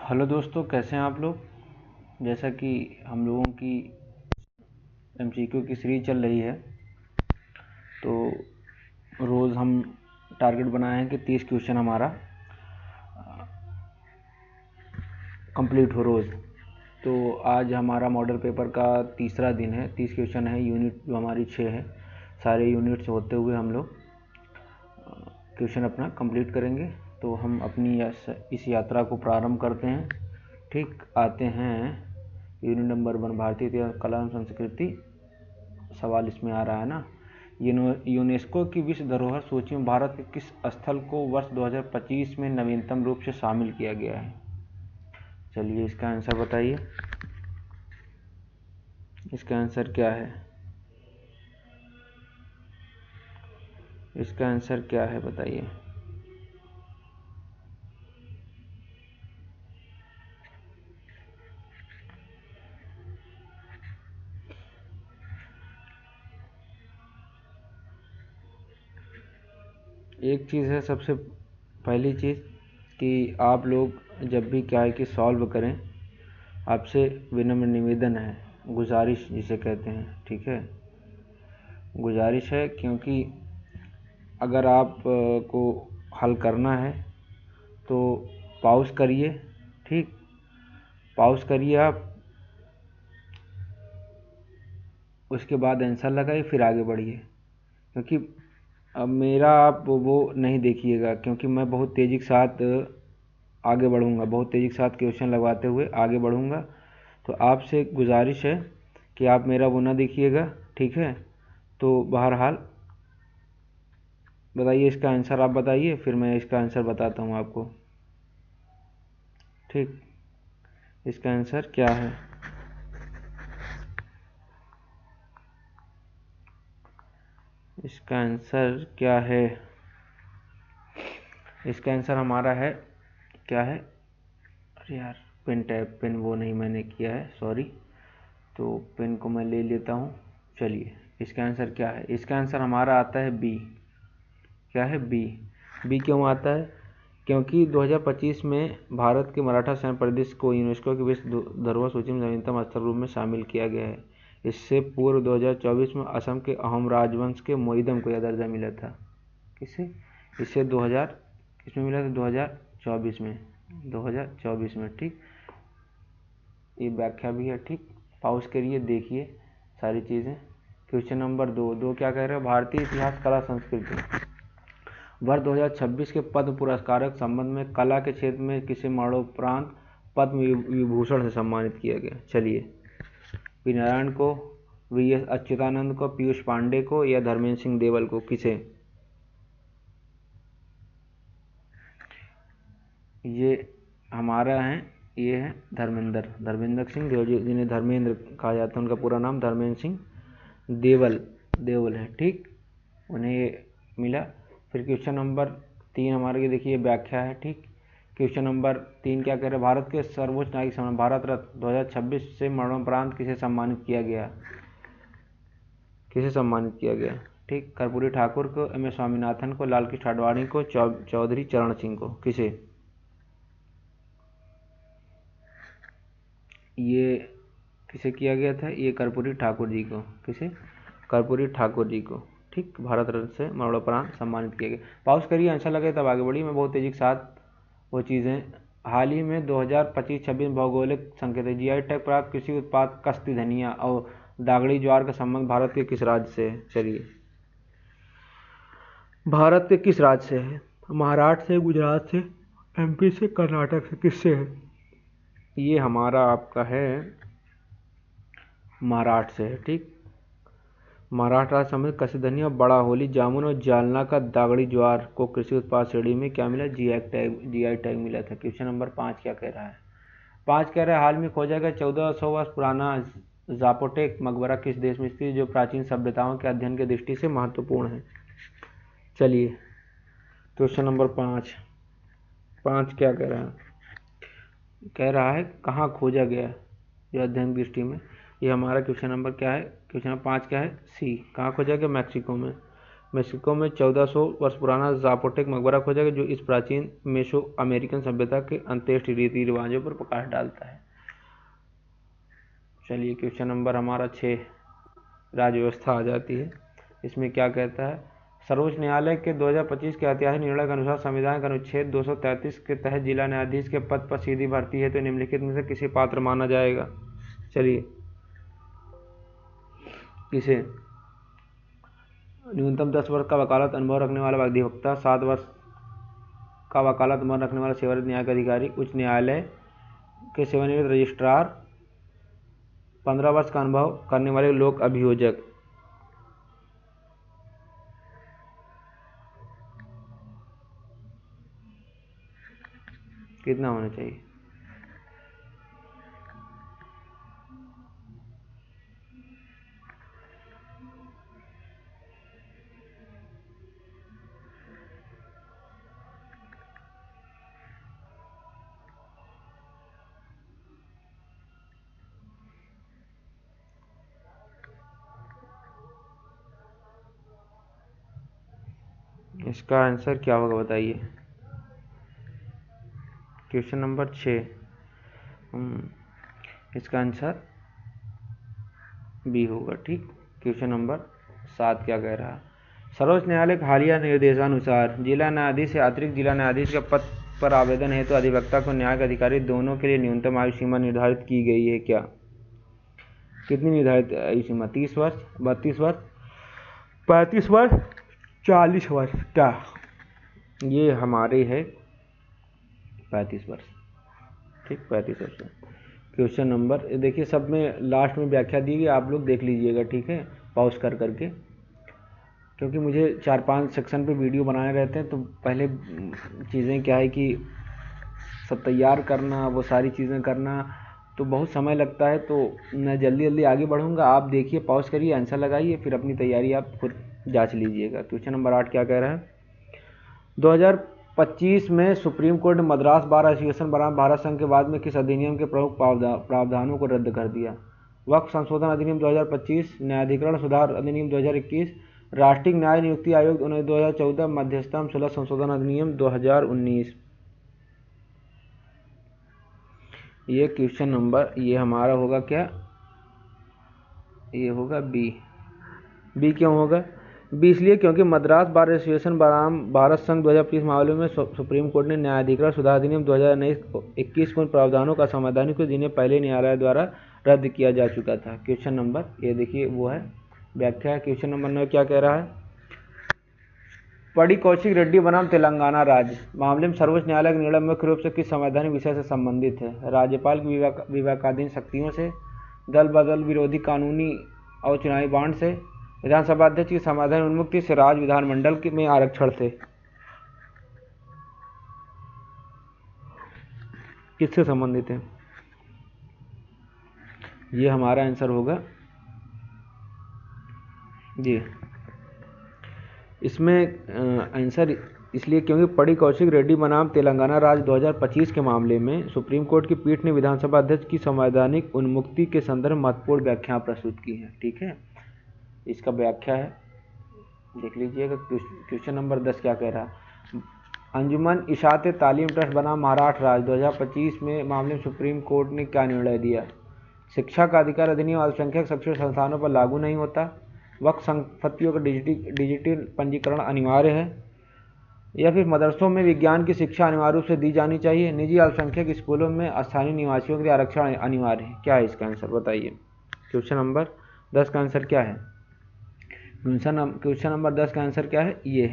Hello दोस्तों, कैसे हैं आप लोग। जैसा कि हम लोगों की एमसीक्यू की सीरीज चल रही है, तो रोज़ हम टारगेट बनाए हैं कि 30 क्वेश्चन हमारा कंप्लीट हो रोज़। तो आज हमारा मॉडल पेपर का तीसरा दिन है। 30 क्वेश्चन है, यूनिट जो हमारी 6 है, सारे यूनिट से होते हुए हम लोग क्वेश्चन अपना कंप्लीट करेंगे। तो हम अपनी इस यात्रा को प्रारंभ करते हैं। ठीक, आते हैं यूनिट नंबर 1, भारतीय इतिहास, कला एवं संस्कृति। सवाल इसमें आ रहा है ना, यूनेस्को की विश्व धरोहर सूची में भारत के किस स्थल को वर्ष 2025 में नवीनतम रूप से शामिल किया गया है। चलिए इसका आंसर बताइए। इसका आंसर क्या है? इसका आंसर क्या है बताइए। एक चीज़ है, सबसे पहली चीज़ कि आप लोग जब भी क्या है कि सॉल्व करें, आपसे विनम्र निवेदन है, गुजारिश जिसे कहते हैं, ठीक है, गुजारिश है। क्योंकि अगर आप को हल करना है तो पॉज करिए, ठीक, पॉज करिए आप, उसके बाद आंसर लगाइए, फिर आगे बढ़िए। क्योंकि अब मेरा आप वो नहीं देखिएगा, क्योंकि मैं बहुत तेज़ी के साथ आगे बढ़ूँगा, बहुत तेज़ी के साथ क्वेश्चन लगवाते हुए आगे बढ़ूँगा। तो आपसे गुजारिश है कि आप मेरा वो ना देखिएगा, ठीक है। तो बहरहाल बताइए इसका आंसर, आप बताइए, फिर मैं इसका आंसर बताता हूँ आपको, ठीक। इसका आंसर क्या है? इसका आंसर क्या है? इसका आंसर हमारा है, क्या है, अरे यार, पेन टैप, पेन वो नहीं मैंने किया है, सॉरी। तो पेन को मैं ले लेता हूँ। चलिए, इसका आंसर क्या है? इसका आंसर हमारा आता है बी। क्या है? बी। बी क्यों आता है? क्योंकि 2025 में भारत के मराठा स्वयं प्रदेश को यूनेस्को की विश्व धरोहर सूची में नवीनतम स्थल रूप में शामिल किया गया है। इससे पूर्व 2024 में असम के अहोम राजवंश के मोइदम को यह दर्जा मिला था। किसे? इससे 2000 किसमें मिला था? 2024 में, 2024 में, ठीक। ये व्याख्या भी है, ठीक। पॉज करिए, देखिए सारी चीज़ें। क्वेश्चन नंबर 2 क्या कह रहे हैं? भारतीय इतिहास, कला, संस्कृति, वर्ष 2026 के पद्म पुरस्कारों के संबंध में कला के क्षेत्र में किसे मरणोपरांत पद्म विभूषण से सम्मानित किया गया? चलिए, पी नारायण को, वी.एस. अच्युतानंद को, पीयूष पांडे को, या धर्मेंद्र सिंह देवल को? किसे? ये हमारा है, ये है धर्मेंद्र सिंह देवल, जिन्हें धर्मेंद्र कहा जाता है, उनका पूरा नाम धर्मेंद्र सिंह देवल है, ठीक। उन्हें ये मिला। फिर क्वेश्चन नंबर 3 हमारे ये देखिए व्याख्या है, ठीक। क्वेश्चन नंबर 3 क्या कह रहे हैं? भारत के सर्वोच्च नागरिक सम्मान भारत रत्न 2026 से मरणोपरांत किसे सम्मानित किया गया? किसे सम्मानित किया गया? ठीक, कर्पूरी ठाकुर को, एम एस स्वामीनाथन को, लाल कृष्ण आडवाणी को, चौधरी चरण सिंह को? किसे? ये किसे किया गया था? ये कर्पूरी ठाकुर जी को। किसे? कर्पूरी ठाकुर जी को, ठीक। भारत रत्न से मरणोपरांत सम्मानित किया गया। पॉज करिए, आंसर लगे तब आगे बढ़िए। मैं बहुत तेजी के साथ वो चीज़ें, हाल ही में 2025-26 भौगोलिक संकेत जीआई टैग प्राप्त कृषि उत्पाद कश्ती धनिया और दागड़ी ज्वार का संबंध भारत के किस राज्य से है? चलिए, भारत के किस राज्य से है? महाराष्ट्र से, गुजरात से, एमपी से, कर्नाटक से? किससे है? ये हमारा आपका है महाराष्ट्र से है, ठीक। महाराष्ट्र राज्य समेत कश्ती धनिया, बड़ा होली जामुन और जालना का दागड़ी ज्वार को कृषि उत्पाद श्रेणी में क्या मिला? जीआई टैग मिला था। क्वेश्चन नंबर 5 क्या कह रहा है? 5 कह रहा है, हाल में खोजा गया 1400 वर्ष पुराना जापोटेक मकबरा किस देश में स्थित, जो प्राचीन सभ्यताओं के अध्ययन की दृष्टि से महत्वपूर्ण है? चलिए, क्वेश्चन नंबर 5 क्या कह रहा है? कह रहा है कहाँ खोजा गया जो अध्ययन की दृष्टि में। ये हमारा क्वेश्चन नंबर क्या है? क्वेश्चन नंबर 5 क्या है? सी। कहाँ खोजा गया? मैक्सिको में। मेक्सिको में 1400 वर्ष पुराना ज़ापोटेक मकबरा खोजा गया जो इस प्राचीन मेसो अमेरिकन सभ्यता के अंत्येष्टि रीति रिवाजों पर प्रकाश डालता है। चलिए क्वेश्चन नंबर हमारा 6, राज्य व्यवस्था आ जाती है। इसमें क्या कहता है, सर्वोच्च न्यायालय के 2025 के ऐतिहासिक निर्णय के अनुसार संविधान के अनुच्छेद 233 के तहत जिला न्यायाधीश के पद पर सीधी भर्ती है तो निम्नलिखित में से किसे पात्र माना जाएगा। चलिए, किसे? न्यूनतम 10 वर्ष का वकालत अनुभव रखने वाला अधिवक्ता, 7 वर्ष का वकालत अनुभव रखने वाला सेवानिवृत्त न्यायिक अधिकारी, उच्च न्यायालय के सेवानिवृत्त रजिस्ट्रार, 15 वर्ष का अनुभव करने वाले लोक अभियोजक। कितना होना चाहिए? इसका आंसर क्या होगा बताइए। क्वेश्चन नंबर 6, इसका आंसर बी होगा। ठीक। क्वेश्चन नंबर 7 क्या कह रहा है, सर्वोच्च न्यायालय के हालिया निर्देशानुसार जिला न्यायाधीश या अतिरिक्त जिला न्यायाधीश के पद पर आवेदन है तो अधिवक्ता को न्यायिक अधिकारी दोनों के लिए न्यूनतम आयु सीमा निर्धारित की गई है क्या? कितनी निर्धारित आयु सीमा? 30 वर्ष, 32 वर्ष, 35 वर्ष, 40 वर्ष? क्या ये हमारे है 35 वर्ष। ठीक, 35 वर्ष। क्वेश्चन नंबर देखिए, सब में लास्ट में व्याख्या दी गई, आप लोग देख लीजिएगा। ठीक है, पॉज कर करके, क्योंकि मुझे 4-5 सेक्शन पे वीडियो बनाने रहते हैं तो पहले चीज़ें क्या है कि सब तैयार करना, वो सारी चीज़ें करना तो बहुत समय लगता है। तो मैं जल्दी जल्दी आगे बढ़ूंगा, आप देखिए, पॉज करिए, आंसर लगाइए, फिर अपनी तैयारी आप खुद जांच लीजिएगा। क्वेश्चन नंबर 8 क्या कह रहा है, 2025 में सुप्रीम कोर्ट ने मद्रास बार एसोसिएशन बनाम भारत संघ के बाद में किस अधिनियम के प्रमुख प्रावधानों को रद्द कर दिया? वक्फ संशोधन अधिनियम 2025, न्यायाधिकरण सुधार अधिनियम 2021, राष्ट्रीय न्याय नियुक्ति आयोग 2014, मध्यस्थता सुलह संशोधन अधिनियम 2019। ये क्वेश्चन नंबर, ये हमारा होगा क्या? ये होगा बी। बी क्यों होगा? बी इसलिए क्योंकि मद्रास बार एसोसिएशन बनाम भारत संघ 2025 मामले में सुप्रीम कोर्ट ने न्यायाधिकरण सुधार अधिनियम 2021 के उन प्रावधानों का संवैधानिक जिन्हें पहले न्यायालय द्वारा रद्द किया जा चुका था। क्वेश्चन नंबर, ये देखिए वो है व्याख्या। क्वेश्चन नंबर 9 क्या कह रहा है, पड़ी कौशिक रेड्डी बनाम तेलंगाना राज्य मामले में सर्वोच्च न्यायालय का निर्णय मुख्य रूप से किस संवैधानिक विषय से संबंधित है? राज्यपाल की विवेकाधीन शक्तियों से, दल बदल विरोधी कानूनी और चुनावी बांड से, विधानसभा अध्यक्ष की संवैधानिक उन्मुक्ति से, राज्य विधानमंडल में आरक्षण से? किससे संबंधित है? ये हमारा आंसर होगा जी। इसमें आंसर इसलिए क्योंकि पड़ी कौशिक रेड्डी बनाम तेलंगाना राज्य 2025 के मामले में सुप्रीम कोर्ट की पीठ ने विधानसभा अध्यक्ष की संवैधानिक उन्मुक्ति के संदर्भ में महत्वपूर्ण व्याख्या प्रस्तुत की है। ठीक है, इसका व्याख्या है, देख लीजिएगा। क्वेश्चन नंबर 10 क्या कह रहा है, अंजुमन इशात तालीम ट्रस्ट बनाम महाराष्ट्र राज्य 2025 में मामले में सुप्रीम कोर्ट ने क्या निर्णय दिया? शिक्षा का अधिकार अधिनियम अल्पसंख्यक शैक्षणिक संस्थानों पर लागू नहीं होता, वक्फ संपत्तियों का डिजिटल पंजीकरण अनिवार्य है, या फिर मदरसों में विज्ञान की शिक्षा अनिवार्य रूप से दी जानी चाहिए, निजी अल्पसंख्यक स्कूलों में स्थानीय निवासियों के लिए आरक्षण अनिवार्य है। क्या है इसका आंसर बताइए। क्वेश्चन नंबर 10 का आंसर क्या है? क्वेश्चन नंबर 10 का आंसर क्या है? ये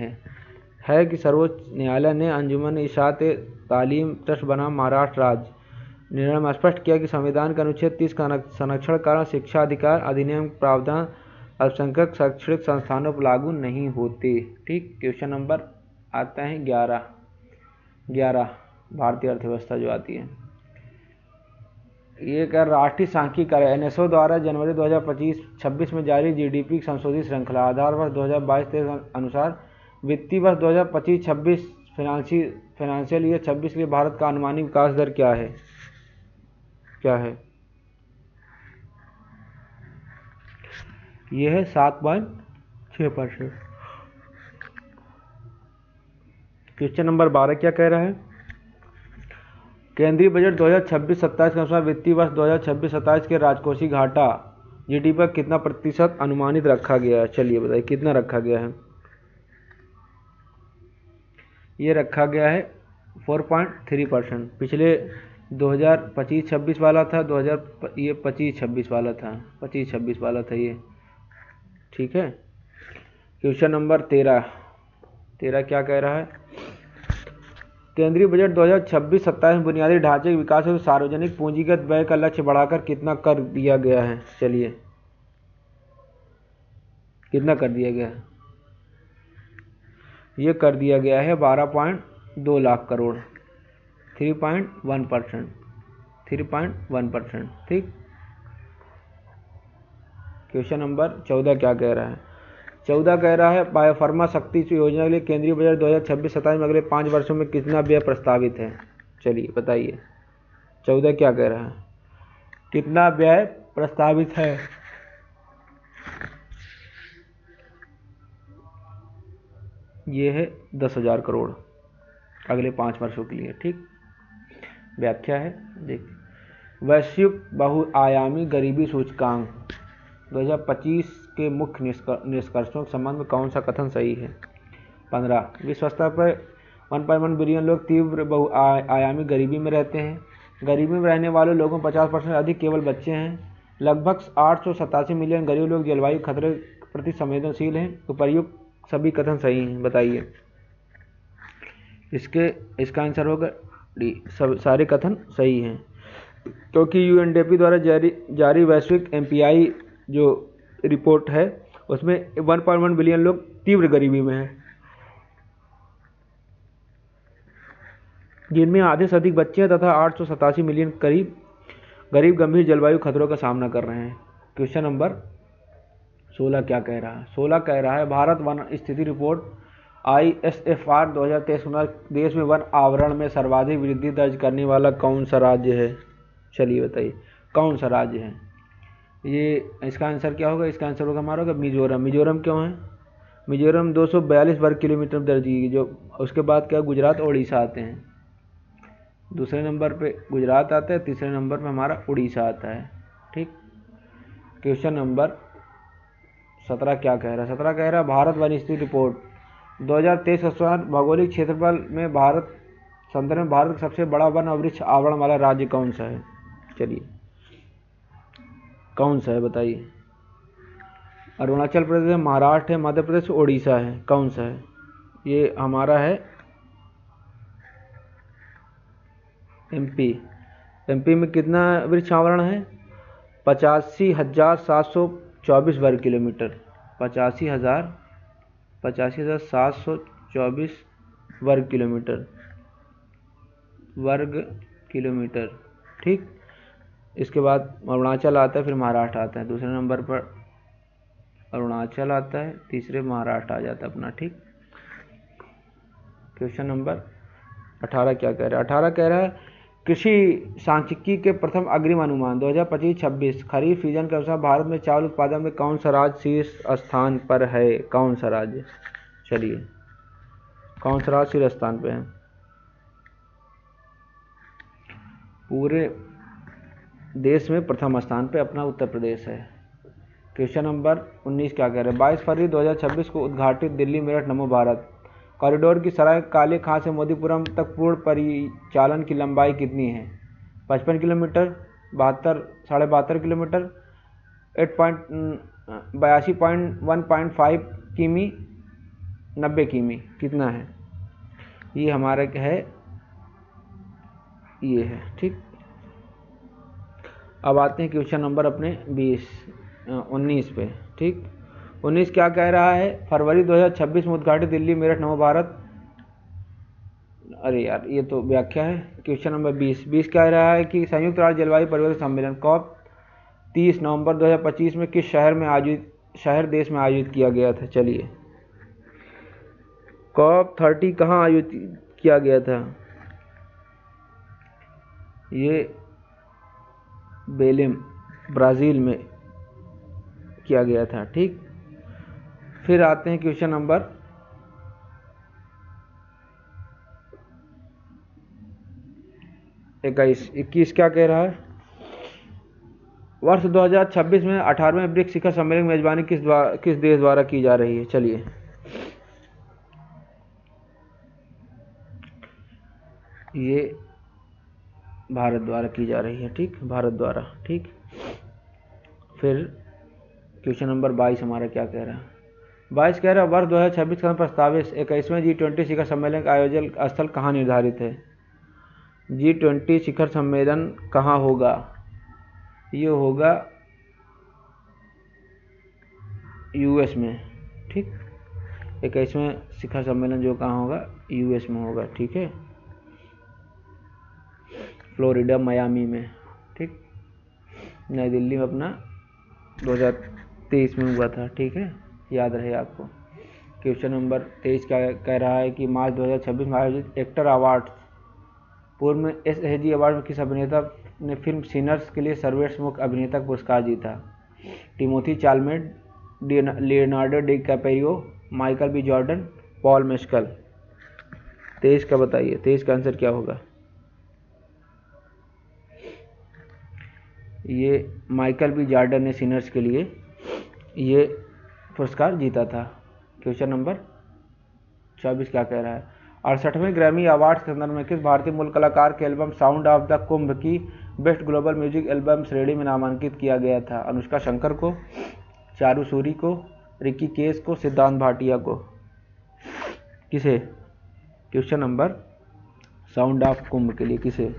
है कि सर्वोच्च न्यायालय ने अंजुमन इशात तालीम ट्रस्ट बनाम महाराष्ट्र राज्य निर्णय में स्पष्ट किया कि संविधान के अनुच्छेद 30 का संरक्षण कारण शिक्षा अधिकार अधिनियम प्रावधान अल्पसंख्यक शैक्षणिक संस्थानों पर लागू नहीं होते। ठीक। क्वेश्चन नंबर आता है 11 भारतीय अर्थव्यवस्था जो आती है, ये कर राष्ट्रीय सांख्यिकी कार्य एनएसओ द्वारा जनवरी 2025-26 में जारी जीडीपी की संशोधित श्रृंखला आधार वर्ष 2022-23 अनुसार वित्तीय वर्ष 2025-26 फाइनेंशियल ईयर 26 के लिए भारत का अनुमानित विकास दर क्या है? ये है 7.6%। क्वेश्चन नंबर 12 क्या कह रहा है? केंद्रीय बजट 2026-27 के अनुसार वित्तीय वर्ष 2026-27 के राजकोषीय घाटा जीडीपी पर कितना प्रतिशत अनुमानित रखा गया है? चलिए बताइए कितना रखा गया है? ये रखा गया है 4.3%। पिछले 2025-26 वाला था, ये 25-26 वाला था, 25-26 वाला था ये। ठीक है। क्वेश्चन नंबर 13 क्या कह रहा है? केंद्रीय बजट 2026-27 में बुनियादी ढांचे के विकास और सार्वजनिक पूंजीगत व्यय का लक्ष्य बढ़ाकर कितना कर दिया गया है? चलिए कितना कर दिया गया है? ये कर दिया गया है 12.2 लाख करोड़, 3.1%, 3.1%। ठीक। क्वेश्चन नंबर 14 क्या कह रहा है? 14 कह रहा है बायोफार्मा शक्ति योजना के लिए केंद्रीय बजट 2026-27 में अगले 5 वर्षों में कितना व्यय प्रस्तावित है? चलिए बताइए 14 क्या कह रहा है? कितना व्यय प्रस्तावित है? ये है 10,000 करोड़ अगले 5 वर्षों के लिए। ठीक। व्याख्या है, देखिए। वैश्विक बहुआयामी गरीबी सूचकांक 2025 के मुख्य निष्कर्षों के संबंध में कौन सा कथन सही है? 15 विश्व स्तर पर 1.1 बिलियन लोग तीव्र बहुआयामी गरीबी में रहते हैं। गरीबी में रहने वाले लोगों में 50% अधिक केवल बच्चे हैं। लगभग 887 मिलियन गरीब लोग जलवायु खतरे के प्रति संवेदनशील हैं। उपर्युक्त सभी कथन सही हैं, बताइए। इसका आंसर होगा डी, सब सारे कथन सही हैं, क्योंकि यूएनडीपी द्वारा जारी वैश्विक एमपीआई जो रिपोर्ट है उसमें 1.1 बिलियन लोग तीव्र गरीबी में हैं, जिनमें आधे से अधिक बच्चे हैं तथा 887 मिलियन गरीब गंभीर जलवायु खतरों का सामना कर रहे हैं। क्वेश्चन नंबर 16 क्या कह रहा है? 16 कह रहा है भारत वन स्थिति रिपोर्ट ISFR 2023 में देश में वन आवरण में सर्वाधिक वृद्धि दर्ज करने वाला कौन सा राज्य है? चलिए बताइए कौन सा राज्य है ये? इसका आंसर क्या होगा? इसका आंसर होगा हमारा मिजोरम। मिजोरम क्यों है? मिजोरम 242 वर्ग किलोमीटर दर्ज की, जो उसके बाद क्या गुजरात और उड़ीसा आते हैं। दूसरे नंबर पे गुजरात आता है, तीसरे नंबर पे हमारा उड़ीसा आता है। ठीक। क्वेश्चन नंबर 17 क्या कह रहा है? 17 कह रहा है भारत वन स्थिति रिपोर्ट 2023 के अनुसार भौगोलिक क्षेत्रफल में संदर्भ में भारत का सबसे बड़ा वन और वृक्ष आवरण वाला राज्य कौन सा है? चलिए कौन सा है बताइए। अरुणाचल प्रदेश है, महाराष्ट्र है, मध्य प्रदेश, उड़ीसा है, कौन सा है? ये हमारा है एमपी में कितना वृक्ष आवरण है? 85,724 वर्ग किलोमीटर, 85,724 वर्ग किलोमीटर। ठीक। इसके बाद अरुणाचल आता है, फिर महाराष्ट्र आता है। दूसरे नंबर पर अरुणाचल आता है, तीसरे महाराष्ट्र आ जाता है अपना। ठीक। क्वेश्चन नंबर 18 क्या कह रहा है? 18 कह रहा है कृषि सांख्यिकी के प्रथम अग्रिम अनुमान 2025-26 खरीफ सीजन के अनुसार भारत में चावल उत्पादन में कौन सा राज्य शीर्ष स्थान पर है? कौन सा राज्य? चलिए कौन सा राज्य शीर्ष स्थान पे है? पूरे देश में प्रथम स्थान पे अपना उत्तर प्रदेश है। क्वेश्चन नंबर 19 क्या कह रहे हैं? 22 फरवरी 2026 को उद्घाटित दिल्ली मेरठ नमो भारत कॉरिडोर की सराय काले खां से मोदीपुरम तक पूर्ण परिचालन की लंबाई कितनी है? 55 किलोमीटर, 72.5 किलोमीटर, 1.5 किमी, 90 किमी, कितना है? ये हमारा क्या है? ये है। ठीक। अब आते हैं क्वेश्चन नंबर अपने 19 पे। ठीक। 19 क्या कह रहा है? फरवरी 2026 में उद्घाटित दिल्ली मेरठ नमो भारत, अरे यार ये तो व्याख्या है। क्वेश्चन नंबर 20 कह रहा है कि संयुक्त राष्ट्र जलवायु परिवर्तन सम्मेलन COP 30 नवंबर 2025 में किस शहर देश में आयोजित किया गया था? चलिए COP 30 कहाँ आयोजित किया गया था? ये बेलेम ब्राज़ील में किया गया था। ठीक। फिर आते हैं क्वेश्चन नंबर 21 21 क्या कह रहा है? वर्ष 2026 में 18वें ब्रिक्स शिखर सम्मेलन की मेजबानी किस देश द्वारा की जा रही है? चलिए, ये भारत द्वारा की जा रही है। ठीक, भारत द्वारा। ठीक, फिर क्वेश्चन नंबर 22 हमारा क्या कह रहा है? 22 कह रहा है वर्ष 2026 का प्रस्तावित 21वें G20 शिखर सम्मेलन का आयोजन स्थल कहाँ निर्धारित है? G20 शिखर सम्मेलन कहाँ होगा? ये होगा यूएस में। ठीक, 21वें शिखर सम्मेलन जो कहाँ होगा? यूएस में होगा। ठीक है, फ्लोरिडा मियामी में। ठीक, नई दिल्ली में अपना 2023 में हुआ था। ठीक है, याद रहे आपको। क्वेश्चन नंबर 23 का कह रहा है कि मार्च 2026 में आयोजित एक्टर अवार्ड्स पूर्व में SAG अवार्ड में किस अभिनेता ने फिल्म सिनर्स के लिए सर्वश्रेष्ठ मुख्य अभिनेता का पुरस्कार जीता? Timothée Chalamet, Leonardo DiCaprio, Michael B Jordan, Paul Mescal. 23 का बताइए, 23 का आंसर क्या होगा? ये माइकल बी जॉर्डन ने सिनर्स के लिए ये पुरस्कार जीता था। क्वेश्चन नंबर 24 क्या कह रहा है? 68वें ग्रैमी अवार्ड्स के संदर्भ में किस भारतीय मूल कलाकार के एल्बम साउंड ऑफ द कुंभ की बेस्ट ग्लोबल म्यूजिक एल्बम श्रेणी में नामांकित किया गया था? अनुष्का शंकर को, चारू सूरी को, रिकी केस को, सिद्धांत भाटिया को? किसे? क्वेश्चन नंबर साउंड ऑफ कुंभ के लिए किसे?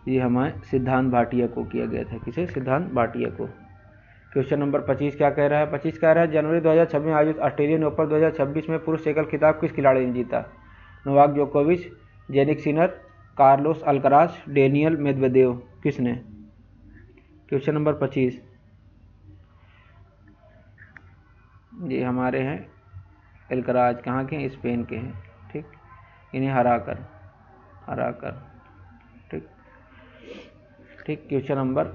ये हमारे सिद्धांत भाटिया को किया गया था। किसे? सिद्धांत भाटिया को। क्वेश्चन नंबर 25 क्या कह रहा है? 25 कह रहा है जनवरी 2026 में आयोजित ऑस्ट्रेलियन ओपन 2026 में पुरुष एकल खिताब किस खिलाड़ी ने जीता? नोवाक जोकोविच, Jannik Sinner, Carlos Alcaraz, Daniel Medvedev. किसने? क्वेश्चन नंबर 25 ये हमारे हैं अल्कराज। कहाँ के हैं? स्पेन के हैं। ठीक, इन्हें हराकर। ठीक ठीक, क्वेश्चन नंबर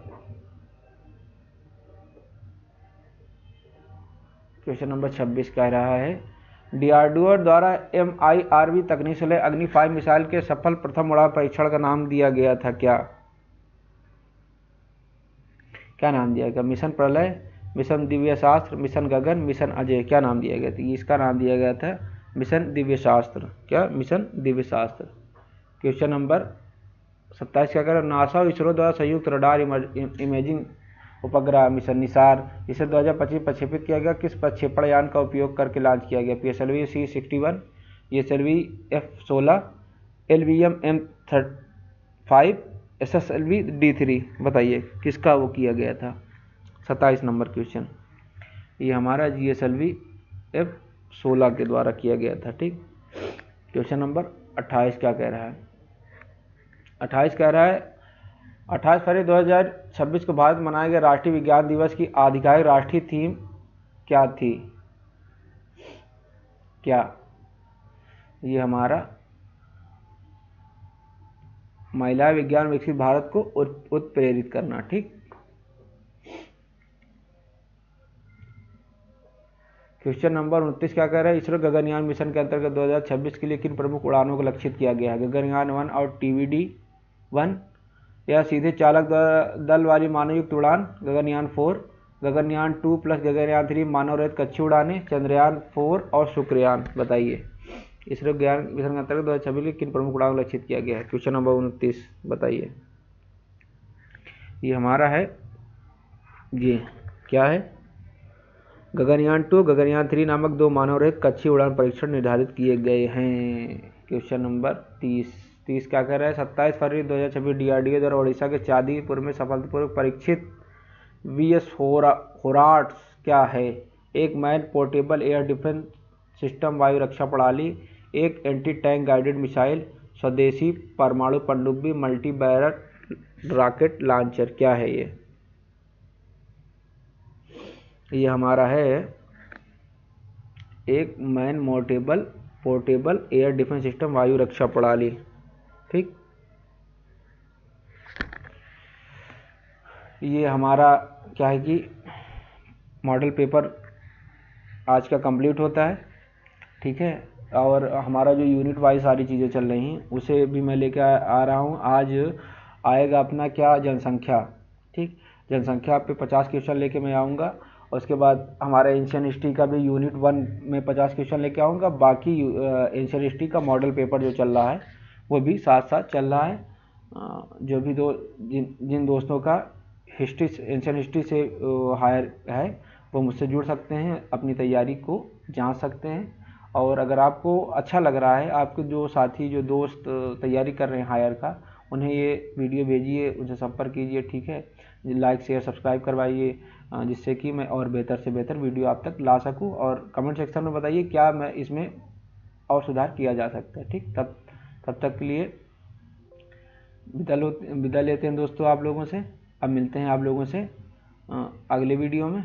26 कह रहा है DRDO द्वारा MIRV तकनीक से अग्नि 5 मिसाइल के सफल प्रथम उड़ान परीक्षण का नाम दिया गया था क्या? क्या नाम दिया गया? मिशन प्रलय, मिशन दिव्य शास्त्र, मिशन गगन, मिशन अजय। क्या नाम दिया गया था? इसका नाम दिया गया था मिशन दिव्य शास्त्र। क्या? मिशन दिव्य शास्त्र। क्वेश्चन नंबर 27 क्या करें? नासा और इसरो द्वारा संयुक्त रडार इमेजिंग उपग्रह मिशन निसार इसे 2025 प्रक्षेपित किया गया किस प्रक्षेपण यान का उपयोग करके लॉन्च किया गया? PSLV C61, ESLV F16, LVM M5, SSLV D3। बताइए किसका वो किया गया था? 27 नंबर क्वेश्चन ये हमारा GSLV F16 के द्वारा किया गया था। ठीक, क्वेश्चन नंबर 28 क्या कह रहा है? 28 कह रहा है 28 फरवरी 2026 को भारत में मनाए गए राष्ट्रीय विज्ञान दिवस की आधिकारिक राष्ट्रीय थीम क्या थी? क्या? ये हमारा महिला विज्ञान विकसित भारत को उत्प्रेरित करना। ठीक, क्वेश्चन नंबर 29 क्या कह रहा है? इसरो गगनयान मिशन के अंतर्गत 2026 के लिए किन प्रमुख उड़ानों को लक्षित किया गया है? गगनयान 1 और TVD-1 या सीधे चालक दल वाली मानवयुक्त उड़ान? गगनयान 4, गगनयान 2 प्लस गगनयान 3 मानव रहित कक्षीय उड़ानें? चंद्रयान 4 और शुक्रयान? बताइए इसरो ज्ञान मिशन के अंतर्गत 2026 के किन प्रमुख उड़ानों को लक्षित किया गया है? क्वेश्चन नंबर 29 बताइए। ये हमारा है ये क्या है? गगनयान 2, गगनयान 3 नामक 2 मानव रहित कक्षीय उड़ान परीक्षण निर्धारित किए गए हैं। क्वेश्चन नंबर 30 क्या कह रहा है? 27 फरवरी 2026 DRDO द्वारा ओडिशा के चांदीपुर में सफलतापूर्वक परीक्षित VS होराट्स क्या है? एक man portable air defence system वायु रक्षा प्रणाली, एक एंटी टैंक गाइडेड मिसाइल, स्वदेशी परमाणु पनडुब्बी, मल्टी बैरल रॉकेट लॉन्चर। क्या है ये? ये हमारा है एक man portable air defence system वायु रक्षा प्रणाली। ठीक, ये हमारा क्या है कि मॉडल पेपर आज का कंप्लीट होता है। ठीक है, और हमारा जो यूनिट वाइज सारी चीज़ें चल रही हैं उसे भी मैं लेकर आ रहा हूँ। आज आएगा अपना क्या, जनसंख्या। ठीक, जनसंख्या पे 50 क्वेश्चन लेके मैं आऊँगा। उसके बाद हमारा एंशियन हिस्ट्री का भी यूनिट 1 में 50 क्वेश्चन लेके आऊँगा। बाकी एंशियन हिस्ट्री का मॉडल पेपर जो चल रहा है वो भी साथ साथ चल रहा है। जो भी जिन दोस्तों का हिस्ट्री, एंशियन हिस्ट्री से हायर है, वो मुझसे जुड़ सकते हैं, अपनी तैयारी को जांच सकते हैं। और अगर आपको अच्छा लग रहा है, आपके जो साथी, जो दोस्त तैयारी कर रहे हैं हायर का, उन्हें ये वीडियो भेजिए, उनसे संपर्क कीजिए। ठीक है, लाइक शेयर सब्सक्राइब करवाइए, जिससे कि मैं और बेहतर से बेहतर वीडियो आप तक ला सकूं। और कमेंट सेक्शन में बताइए क्या मैं इसमें और सुधार किया जा सकता है। ठीक, तब तक के लिए विदा लेते हैं दोस्तों आप लोगों से। अब मिलते हैं आप लोगों से अगले वीडियो में।